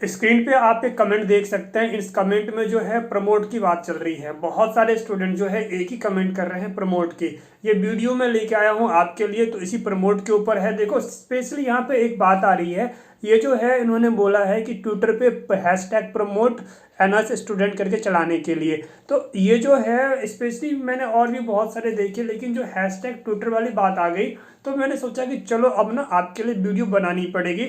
Screen पे आप एक कमेंट देख सकते हैं। इस कमेंट में जो है प्रमोट की बात चल रही है। बहुत सारे स्टूडेंट जो है एक ही कमेंट कर रहे हैं प्रमोट की। ये वीडियो मैं लेके आया हूँ आपके लिए, तो इसी प्रमोट के ऊपर है। देखो स्पेशली यहाँ पे एक बात आ रही है। ये जो है इन्होंने बोला है कि ट्विटर पे हैशटैग प्रमोट एनआरएस स्टूडेंट करके चलाने के लिए। तो ये जो है स्पेशली मैंने और भी बहुत सारे देखे, लेकिन जो हैशटैग ट्विटर वाली बात आ गई तो मैंने सोचा कि चलो अब ना आपके लिए वीडियो बनानी पड़ेगी,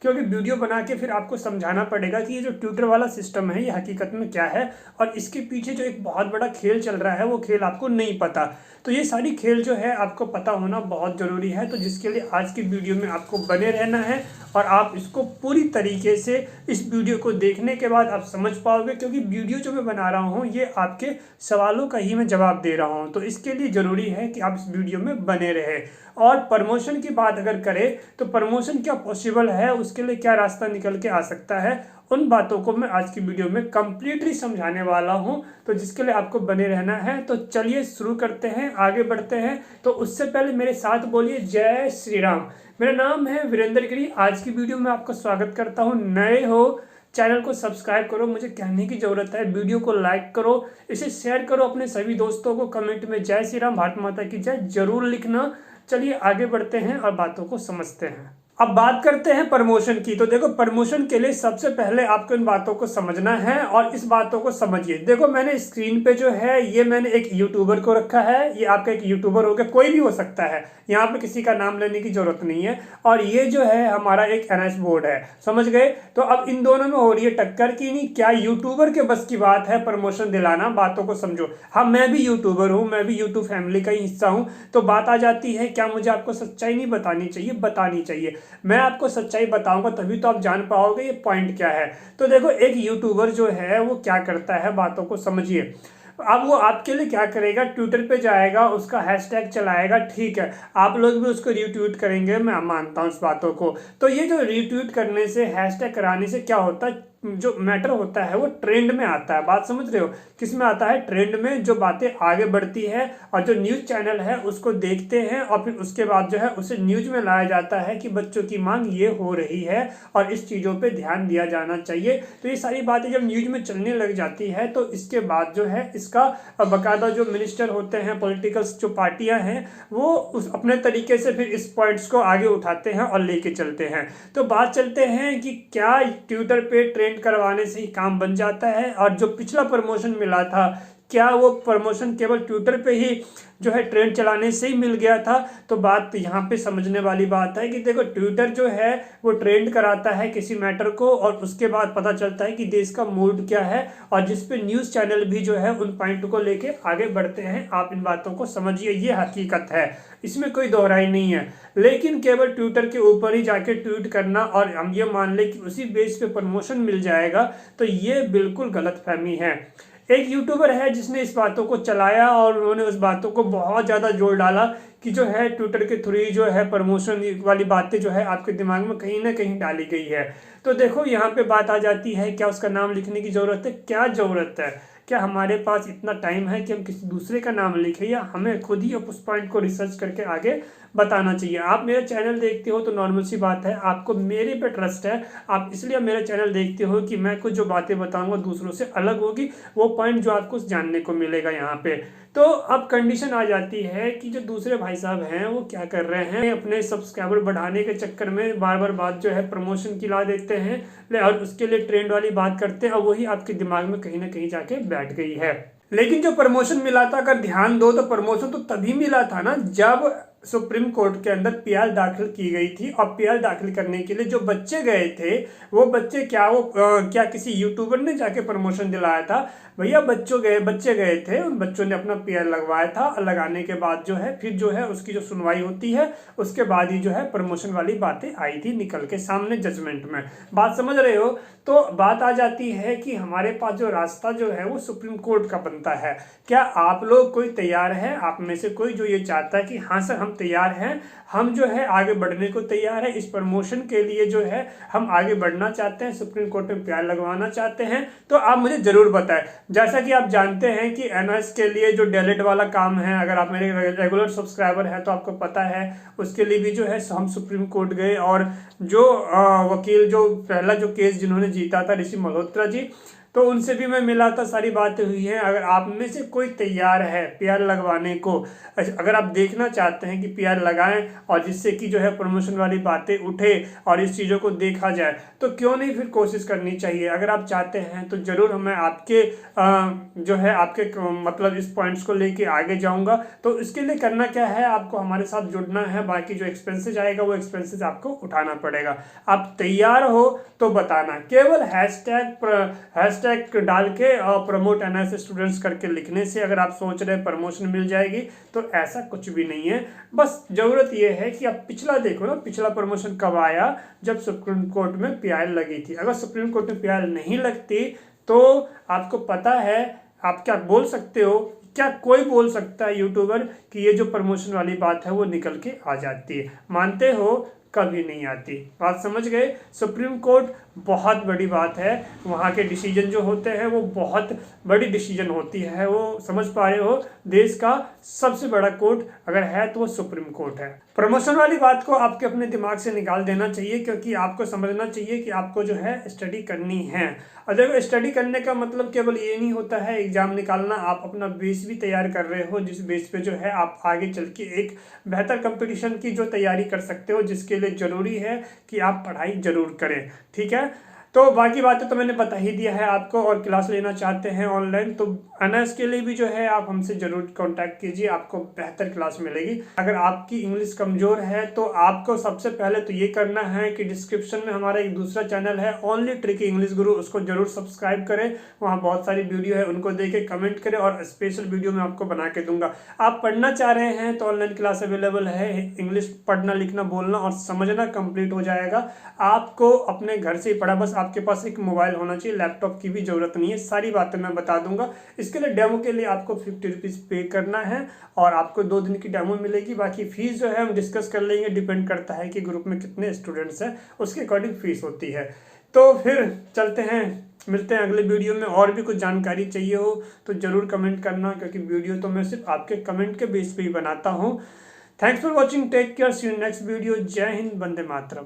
क्योंकि वीडियो बना के फिर आपको समझाना पड़ेगा कि ये जो ट्विटर वाला सिस्टम है ये हकीकत में क्या है, और इसके पीछे जो एक बहुत बड़ा खेल चल रहा है वो खेल आपको नहीं पता। तो ये सारी खेल जो है आपको पता होना बहुत ज़रूरी है। तो जिसके लिए आज की वीडियो में आपको बने रहना है, और आप इसको पूरी तरीके से इस वीडियो को देखने के बाद आप समझ पाओगे, क्योंकि वीडियो जो मैं बना रहा हूँ ये आपके सवालों का ही मैं जवाब दे रहा हूँ। तो इसके लिए ज़रूरी है कि आप इस वीडियो में बने रहे। और प्रमोशन की बात अगर करें तो प्रमोशन क्या पॉसिबल है, उसके लिए क्या रास्ता निकल के आ सकता है, उन बातों को मैं आज की वीडियो में कंप्लीटली समझाने वाला हूं। तो जिसके लिए आपको बने रहना है। तो चलिए शुरू करते हैं, आगे बढ़ते हैं। तो उससे पहले मेरे साथ बोलिए जय श्री राम। मेरा नाम है वीरेंद्र गिरी। आज की वीडियो में आपका स्वागत करता हूं। नए हो चैनल को सब्सक्राइब करो, मुझे कहने की जरूरत है। वीडियो को लाइक करो, इसे शेयर करो अपने सभी दोस्तों को। कमेंट में जय श्री राम, भारत माता की जय जरूर लिखना। चलिए आगे बढ़ते हैं और बातों को समझते हैं। अब बात करते हैं प्रमोशन की। तो देखो प्रमोशन के लिए सबसे पहले आपको इन बातों को समझना है, और इस बातों को समझिए। देखो मैंने स्क्रीन पे जो है ये मैंने एक यूट्यूबर को रखा है। ये आपका एक यूट्यूबर हो गया, कोई भी हो सकता है, यहाँ पे किसी का नाम लेने की जरूरत नहीं है। और ये जो है हमारा एक एनएस बोर्ड है, समझ गए। तो अब इन दोनों में हो रही है टक्कर की नहीं, क्या यूट्यूबर के बस की बात है प्रमोशन दिलाना। बातों को समझो। हाँ मैं भी यूट्यूबर हूँ, मैं भी यूट्यूब फैमिली का ही हिस्सा हूँ। तो बात आ जाती है क्या मुझे आपको सच्चाई नहीं बतानी चाहिए? बतानी चाहिए। मैं आपको सच्चाई बताऊंगा तभी तो आप जान पाओगे ये पॉइंट क्या है। तो देखो एक यूट्यूबर जो है वो क्या करता है, बातों को समझिए। अब वो आपके लिए क्या करेगा, ट्विटर पे जाएगा, उसका हैशटैग चलाएगा, ठीक है। आप लोग भी उसको रीट्वीट करेंगे, मैं मानता हूँ इस बातों को। तो ये जो रीट्वीट करने से, हैशटैग कराने से क्या होता है, जो मैटर होता है वो ट्रेंड में आता है। बात समझ रहे हो? किस में आता है? ट्रेंड में। जो बातें आगे बढ़ती है और जो न्यूज चैनल है उसको देखते हैं, और फिर उसके बाद जो है उसे न्यूज में लाया जाता है कि बच्चों की मांग ये हो रही है और इस चीज़ों पे ध्यान दिया जाना चाहिए। तो ये सारी बातें जब न्यूज में चलने लग जाती है तो इसके बाद जो है इसका बाकायदा जो मिनिस्टर होते हैं, पॉलिटिकल्स जो पार्टियां हैं, वो उस अपने तरीके से फिर इस पॉइंट्स को आगे उठाते हैं और लेके चलते हैं। तो बात चलते हैं कि क्या ट्विटर पे ट्रेंड करवाने से ही काम बन जाता है, और जो पिछला प्रमोशन मिला था क्या वो प्रमोशन केवल ट्विटर पे ही जो है ट्रेंड चलाने से ही मिल गया था? तो बात यहाँ पे समझने वाली बात है कि देखो ट्विटर जो है वो ट्रेंड कराता है किसी मैटर को, और उसके बाद पता चलता है कि देश का मूड क्या है, और जिसपे न्यूज़ चैनल भी जो है उन पॉइंट को लेके आगे बढ़ते हैं। आप इन बातों को समझिए, ये हकीकत है, इसमें कोई दोहराई नहीं है। लेकिन केवल ट्विटर के ऊपर ही जाके ट्वीट करना और हम ये मान ले कि उसी बेस पे प्रमोशन मिल जाएगा, तो ये बिल्कुल गलतफहमी है। एक यूट्यूबर है जिसने इस बातों को चलाया, और उन्होंने उस बातों को बहुत ज़्यादा जोर डाला कि जो है ट्विटर के थ्रू ही जो है प्रमोशन वाली बातें जो है आपके दिमाग में कहीं ना कहीं डाली गई है। तो देखो यहाँ पे बात आ जाती है, क्या उसका नाम लिखने की ज़रूरत है? क्या ज़रूरत है? क्या हमारे पास इतना टाइम है कि हम किसी दूसरे का नाम लिखें, या हमें खुद ही उस पॉइंट को रिसर्च करके आगे बताना चाहिए? आप मेरा चैनल देखते हो तो नॉर्मल सी बात है, आपको मेरे पे ट्रस्ट है, आप इसलिए मेरा चैनल देखते हो कि मैं कुछ जो बातें बताऊंगा दूसरों से अलग होगी, वो पॉइंट जो आपको जानने को मिलेगा यहाँ पे। तो अब कंडीशन आ जाती है कि जो दूसरे भाई साहब हैं वो क्या कर रहे हैं, अपने सब्सक्राइबर बढ़ाने के चक्कर में बार बार बात जो है प्रमोशन की ला देते हैं, और उसके लिए ट्रेंड वाली बात करते हैं, और वही आपके दिमाग में कहीं ना कहीं जाके बैठ गई है। लेकिन जो प्रमोशन मिला था, अगर ध्यान दो, तो प्रमोशन तो तभी मिला था ना जब सुप्रीम कोर्ट के अंदर पीआर दाखिल की गई थी। और पीआर दाखिल करने के लिए जो बच्चे गए थे, वो बच्चे क्या किसी यूट्यूबर ने जाके प्रमोशन दिलाया था? भैया बच्चे गए थे, उन बच्चों ने अपना पीआर लगवाया था, और लगाने के बाद जो है फिर जो है उसकी जो सुनवाई होती है उसके बाद ही जो है प्रमोशन वाली बातें आई थी निकल के सामने जजमेंट में। बात समझ रहे हो? तो बात आ जाती है कि हमारे पास जो रास्ता जो है वो सुप्रीम कोर्ट का बनता है। क्या आप लोग कोई तैयार है, आप में से कोई जो ये चाहता है कि हाँ सर हम तैयार हैं, हम जो है आगे बढ़ने को तैयार है। इस प्रमोशन के लिए जो है हम आगे बढ़ना चाहते हैं, सुप्रीम कोर्ट में प्यार लगवाना चाहते हैं, तो आप मुझे जरूर बताएं। जैसा कि आप जानते हैं कि एनओएस के लिए जो डेलेट वाला काम है, अगर आप मेरे रेगुलर सब्सक्राइबर हैं तो आपको पता है, उसके लिए भी जो है हम सुप्रीम कोर्ट गए और जो वकील, जो पहला जो केस जिन्होंने जीता था ऋषि मल्होत्रा जी, तो उनसे भी मैं मिला था, सारी बातें हुई हैं। अगर आप में से कोई तैयार है पीआर लगवाने को, अगर आप देखना चाहते हैं कि पीआर लगाएं और जिससे कि जो है प्रमोशन वाली बातें उठे और इस चीज़ों को देखा जाए, तो क्यों नहीं फिर कोशिश करनी चाहिए। अगर आप चाहते हैं तो ज़रूर मैं आपके जो है आपके मतलब इस पॉइंट्स को लेके आगे जाऊंगा। तो इसके लिए करना क्या है, आपको हमारे साथ जुड़ना है, बाकी जो एक्सपेंसेस आएगा वो एक्सपेंसेस आपको उठाना पड़ेगा। आप तैयार हो तो बताना, केवल हैशटैग डाल के प्रमोट एनएस स्टूडेंट्स करके लिखने से अगर आप सोच रहे हैं प्रमोशन मिल जाएगी, तो ऐसा कुछ भी नहीं है। बस जरूरत यह है कि आप पिछला देखो ना, पिछला प्रमोशन कब आया, जब सुप्रीम कोर्ट में पीआर लगी थी। अगर सुप्रीम कोर्ट में पीआर नहीं लगती तो आपको पता है आप क्या बोल सकते हो, क्या कोई बोल सकता है यूट्यूबर कि ये जो प्रमोशन वाली बात है वो निकल के आ जाती है? मानते हो? कभी नहीं आती। बात समझ गए? सुप्रीम कोर्ट बहुत बड़ी बात है, वहाँ के डिसीजन जो होते हैं वो बहुत बड़ी डिसीजन होती है, वो समझ पा रहे हो? देश का सबसे बड़ा कोर्ट अगर है तो वो सुप्रीम कोर्ट है। प्रमोशन वाली बात को आपके अपने दिमाग से निकाल देना चाहिए, क्योंकि आपको समझना चाहिए कि आपको जो है स्टडी करनी है। और देखो, स्टडी करने का मतलब केवल ये नहीं होता है एग्जाम निकालना, आप अपना बेस भी तैयार कर रहे हो, जिस बेस पे जो है आप आगे चल के एक बेहतर कंपटीशन की जो तैयारी कर सकते हो, जिसके लिए जरूरी है कि आप पढ़ाई जरूर करें। ठीक है, तो बाकी बातें तो मैंने बता ही दिया है आपको। और क्लास लेना चाहते हैं ऑनलाइन तो एनएस के लिए भी जो है आप हमसे जरूर कांटेक्ट कीजिए, आपको बेहतर क्लास मिलेगी। अगर आपकी इंग्लिश कमजोर है तो आपको सबसे पहले तो ये करना है कि डिस्क्रिप्शन में हमारा एक दूसरा चैनल है ओनली ट्रिकी इंग्लिश गुरु, उसको जरूर सब्सक्राइब करें। वहाँ बहुत सारी वीडियो है, उनको देखे कमेंट करें और स्पेशल वीडियो मैं आपको बना के दूंगा। आप पढ़ना चाह रहे हैं तो ऑनलाइन क्लास अवेलेबल है। इंग्लिश पढ़ना, लिखना, बोलना और समझना कंप्लीट हो जाएगा। आपको अपने घर से ही पढ़ा, बस आपके पास एक मोबाइल होना चाहिए, लैपटॉप की भी जरूरत नहीं है। सारी बातें मैं बता दूंगा। इसके लिए डेमो के लिए आपको 50 रुपीज़ पे करना है और आपको 2 दिन की डेमो मिलेगी। बाकी फीस जो है हम डिस्कस कर लेंगे, डिपेंड करता है कि ग्रुप में कितने स्टूडेंट्स हैं, उसके अकॉर्डिंग फीस होती है। तो फिर चलते हैं, मिलते हैं अगले वीडियो में। और भी कुछ जानकारी चाहिए हो तो जरूर कमेंट करना, क्योंकि वीडियो तो मैं सिर्फ आपके कमेंट के बेस पे ही बनाता हूँ। Thanks for watching, take care, see you next video. Jai Hind, Vande Mataram.